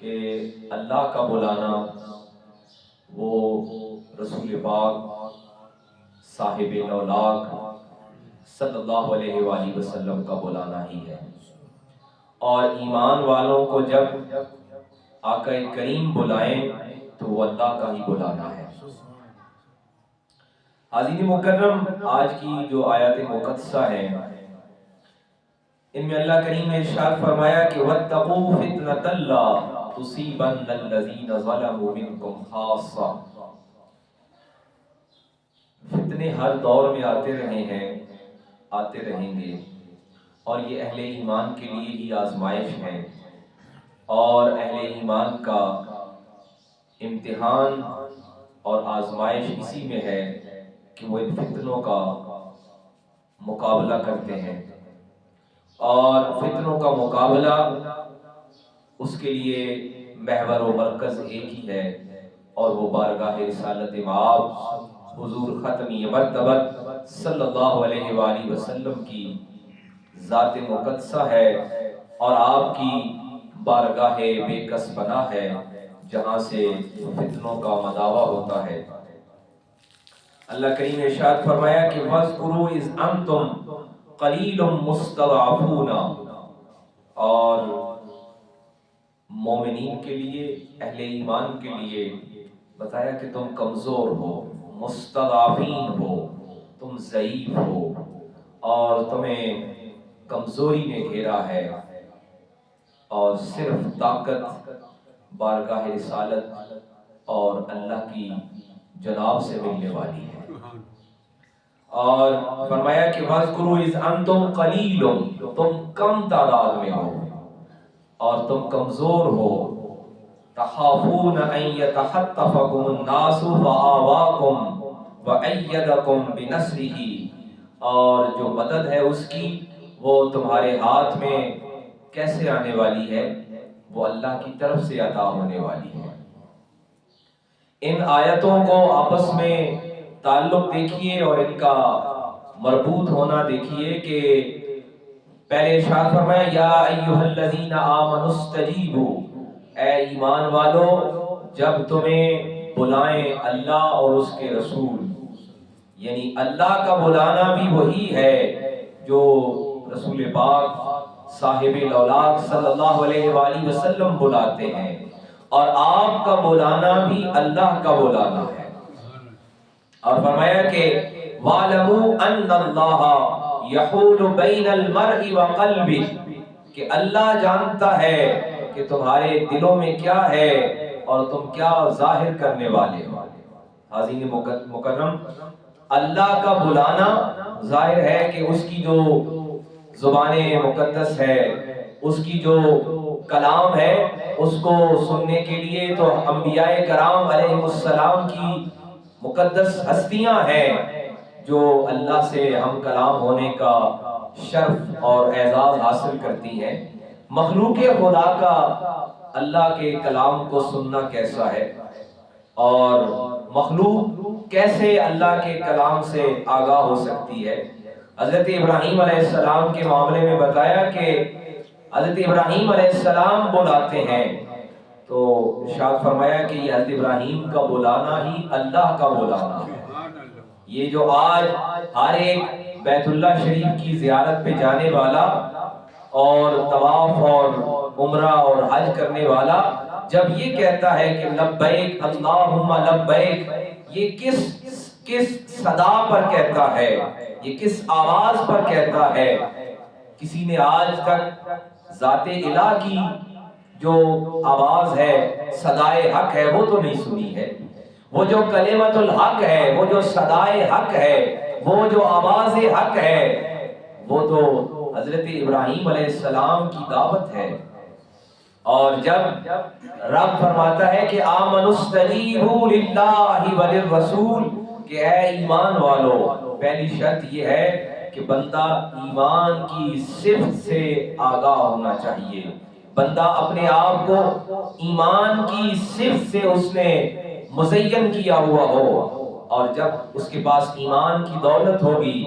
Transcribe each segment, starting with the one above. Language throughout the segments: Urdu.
کہ اللہ کا بلانا وہ رسول پاک صاحب نولاک صلی اللہ علیہ وآلہ وسلم کا بلانا ہی ہے، اور ایمان والوں کو جب آقا کریم بلائیں تو وہ اللہ کا ہی بلانا ہے۔ حاضرین مکرم، آج کی جو آیات مقدسہ ہیں ان میں اللہ کریم نے ارشاد فرمایا کہ وَاتَّقُوا فِتْنَةً لَا تُصِيبَنَّ الَّذِينَ ظَلَمُوا مِنْكُمْ خَاصَّةً۔ فتنے ہر دور میں آتے رہے ہیں، آتے رہیں گے، اور یہ اہل ایمان کے لیے ہی آزمائش ہے، اور اہل ایمان کا امتحان اور آزمائش اسی میں ہے کہ وہ ان فتنوں کا مقابلہ کرتے ہیں، اور فتنوں کا مقابلہ اس کے لیے محور و مرکز ایک ہی ہے، اور وہ بارگاہ رسالت مآب حضور ختمی مرتبت صلی اللہ علیہ وآلہ وسلم کی ذات مقدسہ ہے، اور آپ کی بارگاہ بے کس پناہ ہے جہاں سے فتنوں کا مداوع ہوتا ہے۔ اللہ کریم نے ارشاد فرمایا کہ وَاذْكُرُوا إِذْ أَنْتُمْ قَلِيلٌ مُسْتَضْعَفُونَ، اور مومنین کے لیے، اہل ایمان کے لیے بتایا کہ تم کمزور ہو، مستضعفین ہو، تم ضعیف ہو، اور تمہیں کمزوری نے گھیرا ہے، اور صرف طاقت بارگاہ رسالت اور اللہ کی جناب سے ملنے والی ہے۔ اور فرمایا کہ وَاذْكُرُوا إِذْ أَنْتُمْ قَلِيلٌ، تم کم تعداد میں ہو اور تم کمزور ہو، تَخَافُونَ أَن يَتَخَطَّفَكُمُ النَّاسُ فَآوَاكُمْ وَأَيَّدَكُمْ بِنَصْرِهِ، اور جو مدد ہے اس کی وہ تمہارے ہاتھ میں کیسے آنے والی ہے؟ وہ اللہ کی طرف سے عطا ہونے والی ہے۔ ان آیتوں کو آپس میں تعلق دیکھیے اور ان کا مربوط ہونا دیکھیے کہ پہلے ارشاد فرمایا یا ایھا الذین آمنوا استجیبوا، اے ایمان والو جب تمہیں بلائیں اللہ اور اس کے رسول، یعنی اللہ کا بلانا بھی وہی ہے جو رسول پاک صاحب الاولاق صلی اللہ علیہ وآلہ وسلم بلاتے ہیں، اور آپ کا بلانا بھی اللہ کا بلانا ہے۔ اور فرمایا کہ وَاعْلَمُوا أَنَّ اللَّهَ يَحُولُ بَيْنَ الْمَرْءِ وَقَلْبِهِ، کہ اللہ جانتا ہے کہ تمہارے دلوں میں کیا ہے اور تم کیا ظاہر کرنے والے ہو۔ حاضرین مکرم، اللہ کا بلانا ظاہر ہے کہ اس کی جو زبان مقدس ہے، اس کی جو کلام ہے، اس کو سننے کے لیے تو انبیاء کرام علیہ السلام کی مقدس ہستیاں ہیں جو اللہ سے ہم کلام ہونے کا شرف اور اعزاز حاصل کرتی ہیں۔ مخلوق خدا کا اللہ کے کلام کو سننا کیسا ہے، اور مخلوق کیسے اللہ کے کلام سے آگاہ ہو سکتی ہے؟ حضرت ابراہیم علیہ السلام کے معاملے میں بتایا کہ حضرت ابراہیم علیہ السلام بلاتے ہیں تو ارشاد فرمایا کہ یہ حضرت ابراہیم کا بلانا ہی اللہ کا بلانا ہے۔ یہ جو آج ہر ایک بیت اللہ شریف کی زیارت پہ جانے والا اور طواف اور عمرہ اور حج کرنے والا جب یہ کہتا ہے کہ لبیک اللہم لبیک، یہ کس صدا پر کہتا ہے، یہ کس آواز پر کہتا ہے؟ کسی نے آج تک ذات الہ کی جو آواز ہے، صدائے حق ہے، وہ تو نہیں سنی ہے۔ وہ جو کلمۃ الحق ہے، وہ جو صدائے حق ہے، وہ جو آواز حق ہے، وہ تو حضرت ابراہیم علیہ السلام کی دعوت ہے۔ اور جب رب فرماتا ہے کہ آمنوا استجیبوا للہ وللرسول، کہ اے ایمان والو، پہلی شرط یہ ہے کہ بندہ ایمان کی صفت سے آگاہ ہونا چاہیے، بندہ اپنے آپ کو ایمان کی صفت سے اس نے مزین کیا ہوا ہو، اور جب اس کے پاس ایمان کی دولت ہوگی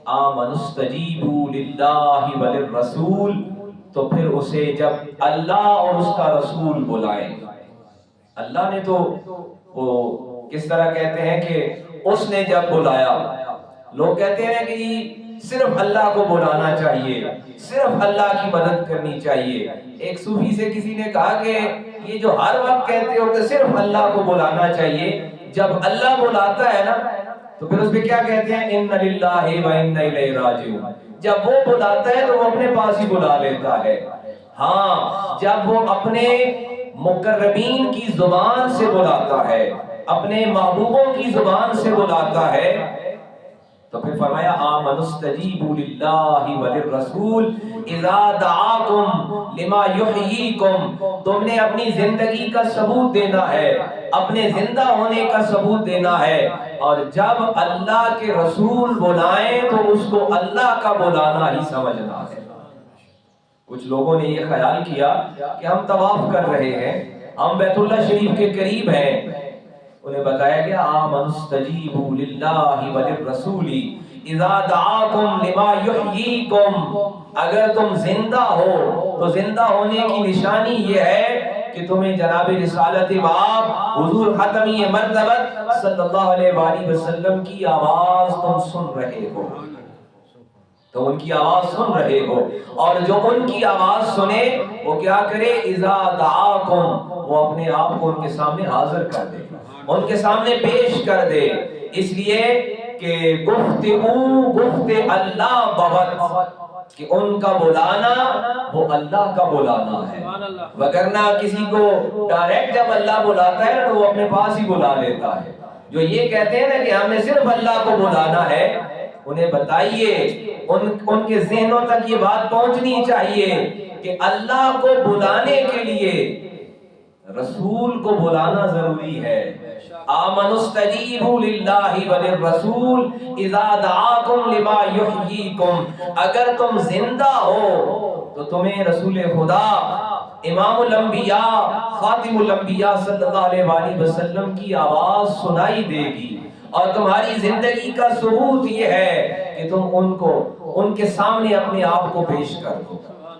آمنوا استجیبوا للہ وللرسول، تو پھر اسے جب اللہ اور اس کا رسول بلائیں، اللہ نے تو وہ کس طرح کہتے ہیں کہ اس نے جب بلایا، لوگ کہتے ہیں کہ صرف اللہ کو بلانا چاہیے، صرف اللہ کی مدد کرنی چاہیے۔ ایک صوفی سے کسی نے کہا کہ یہ جو ہر وقت کہتے ہو کہ صرف اللہ کو بلانا چاہیے، جب اللہ بلاتا ہے نا تو پھر اس پہ کیا کہتے ہیں؟ اِنَّ لِلَّهِ وَإِنَّ إِلَيْهِ راجعون۔ جب وہ بلاتا ہے تو وہ اپنے پاس ہی بلا لیتا ہے۔ ہاں جب وہ اپنے مقربین کی زبان سے بلاتا ہے، اپنے محبوبوں کی زبان سے بلاتا ہے، تو پھر فرمایا آمنوا استجیبوا للہ وللرسول اذا دعاکم لما یحییکم۔ تم نے اپنی زندگی کا ثبوت دینا ہے، اپنے زندہ ہونے کا ثبوت دینا ہے، اور جب اللہ کے رسول بلائیں تو اس کو اللہ کا بلانا ہی سمجھنا ہے۔ کچھ لوگوں نے یہ خیال کیا کہ ہم طواف کر رہے ہیں، ہم بیت اللہ شریف کے قریب ہیں، انہیں بتایا گیا آمنوا استجیبوا للہ وللرسول اذا دعاکم لما یحییکم۔ اگر تم زندہ ہو تو زندہ ہونے کی نشانی یہ ہے کہ تمہیں جناب رسالت باب حضور ختمی مرتبت صلی اللہ علیہ وآلہ وسلم کی آواز تم سن رہے ہو، تو ان کی آواز سن رہے ہو، اور جو ان کی آواز سنے وہ کیا کرے؟ اذا دعاکم، وہ اپنے آپ کو ان کے سامنے حاضر کر دے، ان کے سامنے پیش کر دے، اس لیے کہ گفت اللہ بہت، کہ ان کا بلانا وہ اللہ کا بلانا ہے، وگرنہ کسی کو ڈائریکٹ جب اللہ بلاتا ہے تو وہ اپنے پاس ہی بلا لیتا ہے۔ جو یہ کہتے ہیں نا کہ ہم نے صرف اللہ کو بلانا ہے، انہیں بتائیے، ان کے ذہنوں تک یہ بات پہنچنی چاہیے کہ اللہ کو بلانے کے لیے رسول کو بلانا ضروری ہے۔ آمنوا استجیبوا للہ وللرسول اذا دعاکم لما یحییکم۔ اگر تم زندہ ہو تو تمہیں رسول خدا امام الانبیاء خاتم الانبیاء صلی اللہ علیہ وآلہ وسلم کی آواز سنائی دے گی، اور تمہاری زندگی کا ثبوت یہ ہے کہ تم ان کے سامنے اپنے آپ کو پیش کر دو۔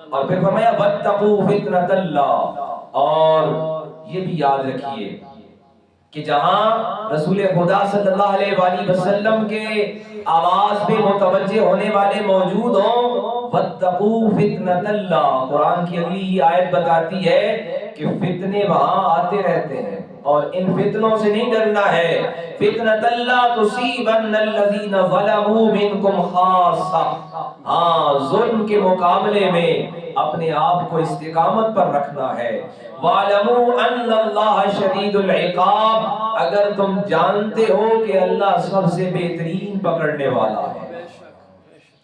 اور پھر فرمایا واتقوا فتنۃ اللہ، اور یہ بھی یاد رکھیے کہ جہاں رسول خدا صلی اللہ علیہ وآلہ وسلم کے آواز پہ متوجہ ہونے والے موجود ہوں، واتقوا فتنۃ اللہ، قرآن کی اگلی آیت بتاتی ہے کہ فتنے وہاں آتے رہتے ہیں، اور ان فتنوں سے نہیں ڈرنا ہے۔ فتنۃ اللہ تصیبن الذین ظلموا منکم خاصہ، ہاں ظلم کے مقابلے میں اپنے آپ کو استقامت پر رکھنا ہے۔ وَاعْلَمُوا أَنَّ اللَّهَ شَدِيدُ الْعِقَابِ، اگر تم جانتے ہو کہ اللہ سب سے بہترین پکڑنے والا ہے۔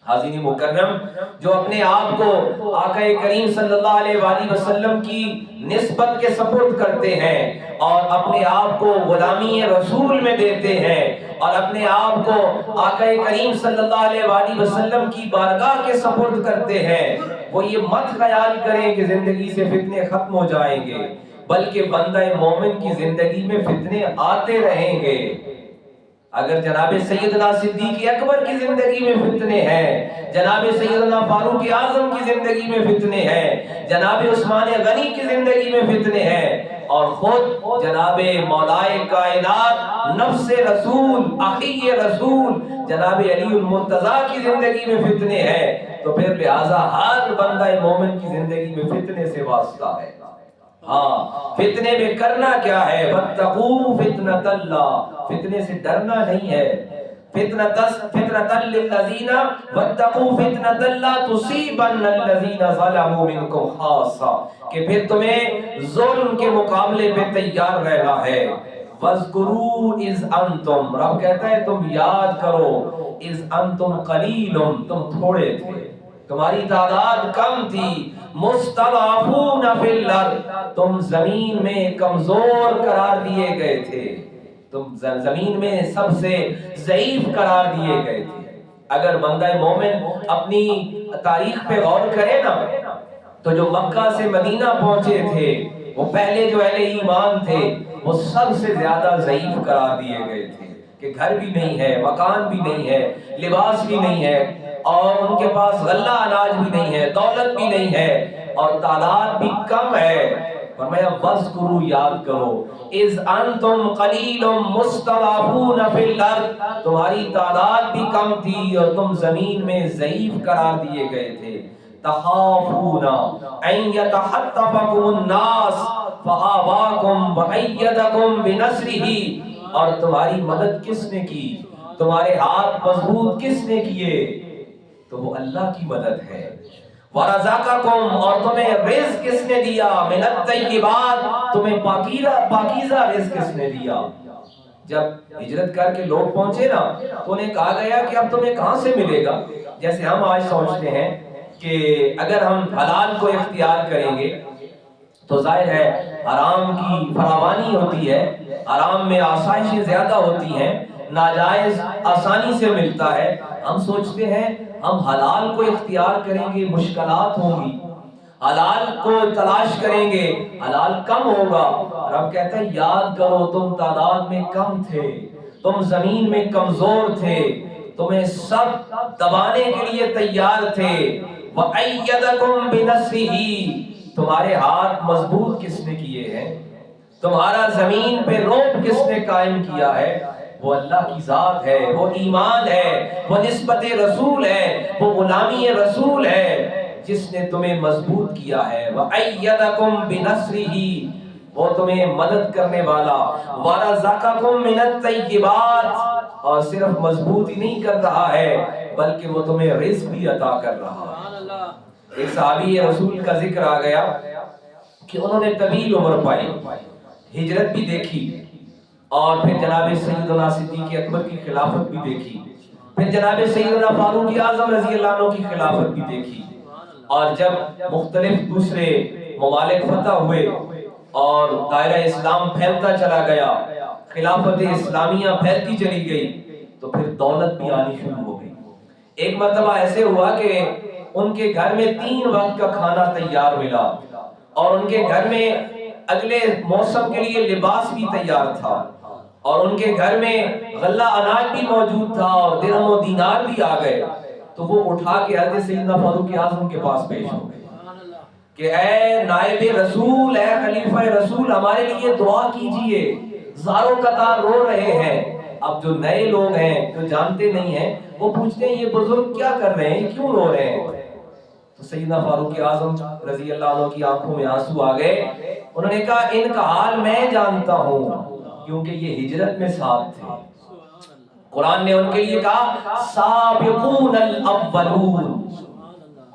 حاضرین مکرم، جو اپنے آپ کو آقا کریم صلی اللہ علیہ وآلہ وسلم کی نسبت کے سپرد کرتے ہیں، اور اپنے آپ کو غلامی رسول میں دیتے ہیں، اور اپنے آپ کو آقا کریم صلی اللہ علیہ وآلہ وسلم کی بارگاہ کے سپرد کرتے ہیں، وہ یہ مت خیال کریں کہ زندگی سے فتنے ختم ہو جائیں گے، بلکہ بندہ مومن کی زندگی میں فتنے آتے رہیں گے۔ اگر جناب سیدنا صدیق اکبر کی زندگی میں فتنے ہیں، جناب سیدنا فاروق اعظم کی زندگی میں فتنے ہیں، جناب عثمان غنی کی زندگی میں فتنے ہیں، اور خود جناب مولائے کائنات نفس رسول اخی رسول جناب علی المرتضیٰ کی زندگی میں فتنے ہیں، تو پھر لہٰذا ہر بندہ مومن کی زندگی میں فتنے سے واسطہ ہے۔ ہاں فتنے میں کرنا کیا ہے؟ واتقوا فتنۃ اللہ، فتنے سے ڈرنا نہیں ہے۔ فتنۃ للذین واتقوا فتنۃ لا تصیبن الذین ظلموا منکم خاصہ، کہ پھر تمہیں ظلم کے مقابلے پہ تیار رہنا ہے۔ وَاذْكُرُوا إِذْ أَنْتُمْ، رب کہتا ہے تم یاد کرو، إِذْ أَنْتُمْ قَلِيلٌ، تم تھوڑے تھے، تمہاری تعداد کم تھی، مستضعفون فی الارض، تم زمین میں کمزور قرار دیے گئے تھے، تم زمین میں سب سے ضعیف قرار دیے گئے تھے۔ اگر بندہ مومن اپنی تاریخ پہ غور کرے نا، تو جو مکہ سے مدینہ پہنچے تھے، وہ پہلے جو اہل ایمان تھے، وہ سب سے زیادہ ضعیف قرار دیے گئے تھے، کہ گھر بھی نہیں ہے، مکان بھی نہیں ہے، لباس بھی نہیں ہے، اور ان کے پاس غلہ اناج بھی نہیں ہے، دولت بھی نہیں ہے، اور تعداد بھی کم ہے۔ فرمایا وَاذْكُرُوا، یاد کرو، اِذْ أَنْتُمْ قَلِيلٌ مُسْتَضْعَفُونَ فِي الْأَرْضِ، تمہاری تعداد بھی کم تھی اور تم زمین میں ضعیف قرار دیے گئے تھے۔ تَخَافُونَ أَن يَتَخَطَّفَكُمُ النَّاسُ فَآوَاكُمْ وَأَيَّدَكُمْ بِنَصْرِهِ، اور تمہاری مدد کس نے کی، تمہارے ہاتھ مضبوط کس نے کیے؟ تو وہ اللہ کی مدد ہے۔ وَرَزَقَكُمْ، اور تمہیں رزق کس نے دیا، مِنَ الطَّیِّبَاتِ، تمہیں پاکیزہ رزق کس نے دیا۔ جب ہجرت کر کے لوگ پہنچے نا تو انہیں کہا گیا کہ اب تمہیں کہاں سے ملے گا؟ جیسے ہم آج سوچتے ہیں کہ اگر ہم حلال کو اختیار کریں گے تو ظاہر ہے حرام کی فراوانی ہوتی ہے، حرام میں آسائشیں زیادہ ہوتی ہیں، ناجائز آسانی سے ملتا ہے۔ ہم سوچتے ہیں ہم حلال کو اختیار کریں گے مشکلات ہوں گی، حلال کو تلاش کریں گے حلال کم ہوگا۔ رب کہتا ہے یاد کرو تم تعداد میں کم تھے، تم زمین میں کمزور تھے، تمہیں سب دبانے کے لیے تیار تھے۔ وَأَيَّدَكُمْ بِنَصْرِهِ، تمہارے ہاتھ مضبوط کس نے کیے ہیں، تمہارا زمین پہ روب کس نے قائم کیا ہے؟ وہ اللہ کی ذات ہے، وہ ایمان ہے، وہ نسبت رسول ہے، وہ غلامی رسول ہے جس نے تمہیں مضبوط کیا ہے۔ وَأَيَّدَكُمْ بِنَصْرِهِ، وہ تمہیں مدد کرنے والا۔ وَرَزَقَكُمْ مِنَ الطَّیِّبَاتِ، اور صرف مضبوط ہی نہیں کر رہا ہے بلکہ وہ تمہیں رزق بھی عطا کر رہا ہے۔ ایک صحابی رسول کا ذکر آ گیا کہ انہوں نے طویل عمر پائی، ہجرت بھی دیکھی، اور پھر جناب سیدنا صدیق اکبر کی خلافت بھی دیکھی، پھر جناب سیدنا فاروق اعظم رضی اللہ عنہ کی خلافت بھی دیکھی، اور جب مختلف دوسرے ممالک فتح ہوئے اور دائرہ اسلام پھیلتا چلا گیا، خلافت اسلامیہ پھیلتی چلی گئی، تو پھر دولت بھی آنی شروع ہو گئی۔ ایک مرتبہ ایسے ہوا کہ ان کے گھر میں 3 وقت کا کھانا تیار ملا، اور ان کے گھر میں اگلے موسم کے لیے لباس بھی تیار تھا، اور ان کے گھر میں غلہ اناج بھی موجود تھا، اور درہم و دینار بھی آ گئے۔ تو وہ اٹھا کے حضرت سیدنا فاروق اعظم کے پاس پیش ہو گئے کہ اے نائب رسول، اے خلیفہ رسول، ہمارے لیے دعا کیجئے، زاروں قطار رو رہے ہیں۔ اب جو نئے لوگ ہیں جو جانتے نہیں ہیں وہ پوچھتے ہیں یہ بزرگ کیا کر رہے ہیں، کیوں رو رہے ہیں؟ تو سیدنا فاروق اعظم رضی اللہ عنہ کی آنکھوں میں آنسو آ گئے۔ انہوں نے کہا ان کا حال میں جانتا ہوں کیونکہ یہ ہجرت میں ساتھ تھے۔ قرآن نے ان کے لیے کہا سابقون الاولون،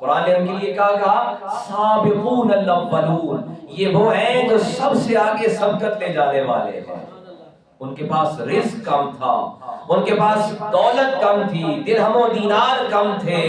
قرآن نے ان کے لیے کہا سابقون الاولون، یہ وہ ہیں جو سب سے آگے سبقت لے جانے والے ہیں۔ ان کے پاس رزق کم تھا، ان کے پاس دولت کم تھی، درہم و دینار کم تھے،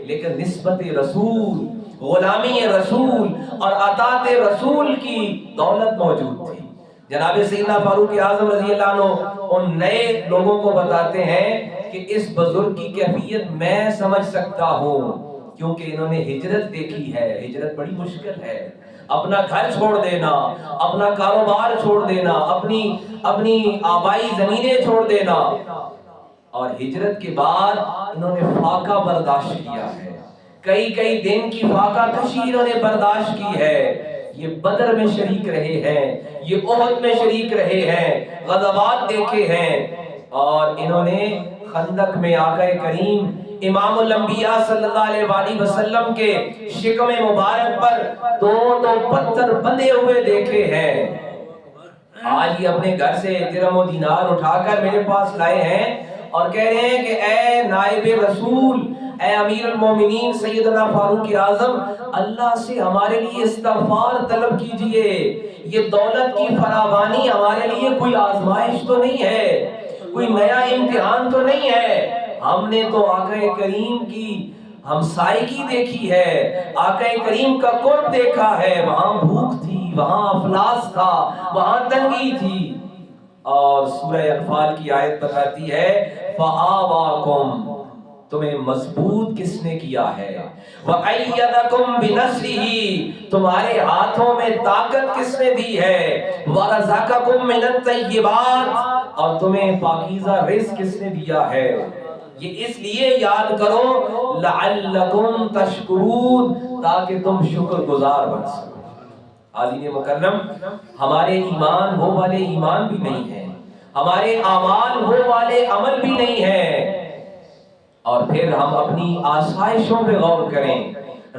لیکن نسبت رسول، غلامی رسول اور اطاعت رسول کی دولت موجود تھی۔ جناب سیدنا فاروق اعظم رضی اللہ عنہ ان نئے لوگوں کو بتاتے ہیں کہ اس بزرگ کی کیفیت میں سمجھ سکتا ہوں کیونکہ انہوں نے ہجرت دیکھی ہے۔ ہجرت بڑی مشکل ہے، اپنا گھر چھوڑ دینا، اپنا کاروبار چھوڑ دینا، اپنی آبائی زمینیں چھوڑ دینا، اور ہجرت کے بعد انہوں نے فاقہ برداشت کیا ہے، کئی دن کی فاقہ کشی انہوں نے برداشت کی ہے۔ یہ بدر میں شریک رہے ہیں، یہ احد میں شریک رہے ہیں، غزوات دیکھے ہیں، اور انہوں نے خندق میں آقا کریم امام الانبیاء صلی اللہ علیہ وآلہ وسلم کے شکم مبارک پر 2 پتھر بندھے ہوئے دیکھے ہیں۔ آج یہ اپنے گھر سے درہم و دینار اٹھا کر میرے پاس لائے ہیں اور کہہ رہے ہیں کہ اے نائب رسول، اے امیر المومنین سیدنا فاروق اعظم، اللہ سے ہمارے لیے استغفار طلب کیجئے، یہ دولت کی فراوانی ہمارے لیے کوئی آزمائش تو نہیں ہے، کوئی نیا امتحان تو نہیں ہے۔ ہم نے تو آقا کریم کی ہمسائیگی دیکھی ہے، آقا کریم کا قرب دیکھا ہے، وہاں بھوک تھی، وہاں افلاس تھا، وہاں تنگی تھی۔ اور سورہ انفال کی آیت بتاتی ہے فآواکم، تمہیں مضبوط کس نے کیا ہے، وَأَيَّدَكُمْ بِنَصْرِهِ، تمہارے ہاتھوں میں طاقت کس نے دی ہے، وَرَزَقَكُمْ مِنَ الطَّیِّبَاتِ، اور تمہیں پاکیزہ رزق کس نے دیا ہے۔ یہ اس لیے یاد کرو لعلکم تشکرون، تاکہ تم شکر گزار بن سکو۔ عزیز مکرم، ہمارے ایمان وہ والے ایمان بھی نہیں ہیں، ہمارے اعمال وہ والے عمل بھی نہیں ہیں، اور پھر ہم اپنی آسائشوں پہ غور کریں،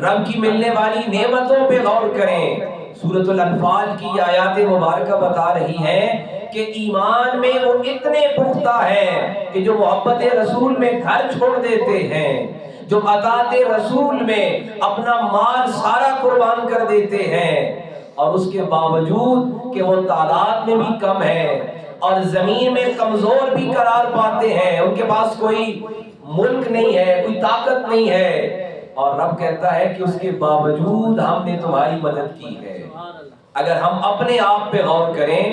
رب کی ملنے والی نعمتوں پہ غور کریں۔ سورۃ الانفال کی آیات مبارکہ بتا رہی ہیں کہ ایمان میں وہ اتنے پختہ ہیں کہ جو محبت رسول میں گھر چھوڑ دیتے ہیں، جو اطاعت رسول میں اپنا مال سارا قربان کر دیتے ہیں، اور اس کے باوجود کہ وہ تعداد میں بھی کم ہے اور زمین میں کمزور بھی قرار پاتے ہیں، ان کے پاس کوئی ملک نہیں ہے، کوئی طاقت نہیں ہے، اور رب کہتا ہے کہ اس کے باوجود ہم نے تمہاری مدد کی ہے۔ اگر ہم اپنے آپ پہ غور کریں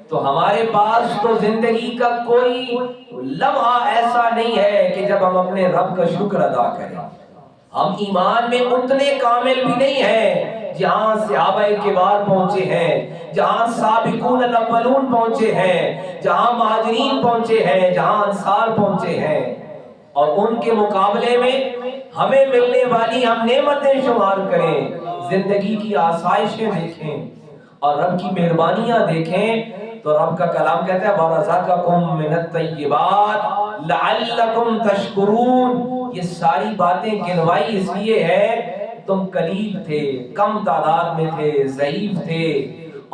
تو ہمارے پاس تو زندگی کا کوئی لمحہ ایسا نہیں ہے کہ جب ہم اپنے رب کا شکر ادا کریں۔ ہم ایمان میں اتنے کامل بھی نہیں ہیں جہاں صحابہ کبار پہنچے ہیں، جہاں سابقون الاولون پہنچے ہیں، جہاں مہاجرین پہنچے ہیں، جہاں انصار پہنچے ہیں، اور ان کے مقابلے میں ہمیں ملنے والی ہم نعمتیں شمار کریں، زندگی کی آسائشیں دیکھیں اور رب کی مہربانیاں دیکھیں، تو رب کا کلام کہتا ہے وَرَزَقَكُم مِّنَ الطَّيِّبَاتِ لَعَلَّكُمْ تَشْكُرُونَ۔ یہ ساری باتیں گنوائی اس لیے ہے تم قلیل تھے، کم تعداد میں تھے، ضعیف تھے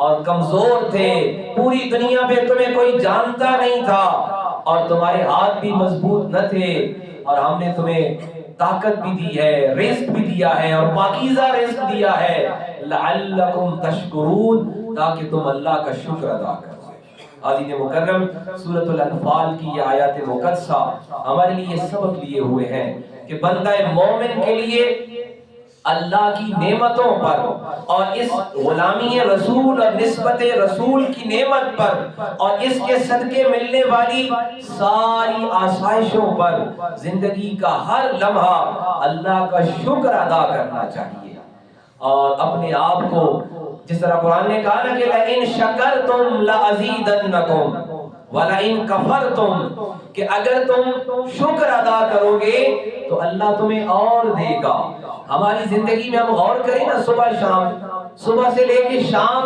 اور کمزور تھے، پوری دنیا میں تمہیں کوئی جانتا نہیں تھا اور تمہارے ہاتھ بھی مضبوط نہ تھے، اور ہم نے تمہیں طاقت بھی دی ہے، رزق بھی دیا ہے اور پاکیزہ رزق دیا ہے، لعلکم تشکرون، تاکہ تم اللہ کا شکر ادا کرو۔ عزیز مکرم، سورۃ الانفال کی یہ آیات مقدسہ ہمارے لیے سبق لیے ہوئے ہیں کہ بندہ مومن کے لیے اللہ کی نعمتوں پر اور اس غلامی رسول اور نسبت رسول کی نعمت پر اور اس کے صدقے ملنے والی ساری آسائشوں پر زندگی کا ہر لمحہ اللہ کا شکر ادا کرنا چاہیے، اور اپنے آپ کو جس طرح قرآن نے کہا نا کہ لَإِن شَكَرْتُمْ لَأَزِيدَنَّكُمْ وَلَئِن كَفَرْتُمْ، کہ اگر تم شکر ادا کرو گے تو اللہ تمہیں اور دے گا۔ ہماری زندگی میں ہم غور کریں نا، صبح سے لے کے شام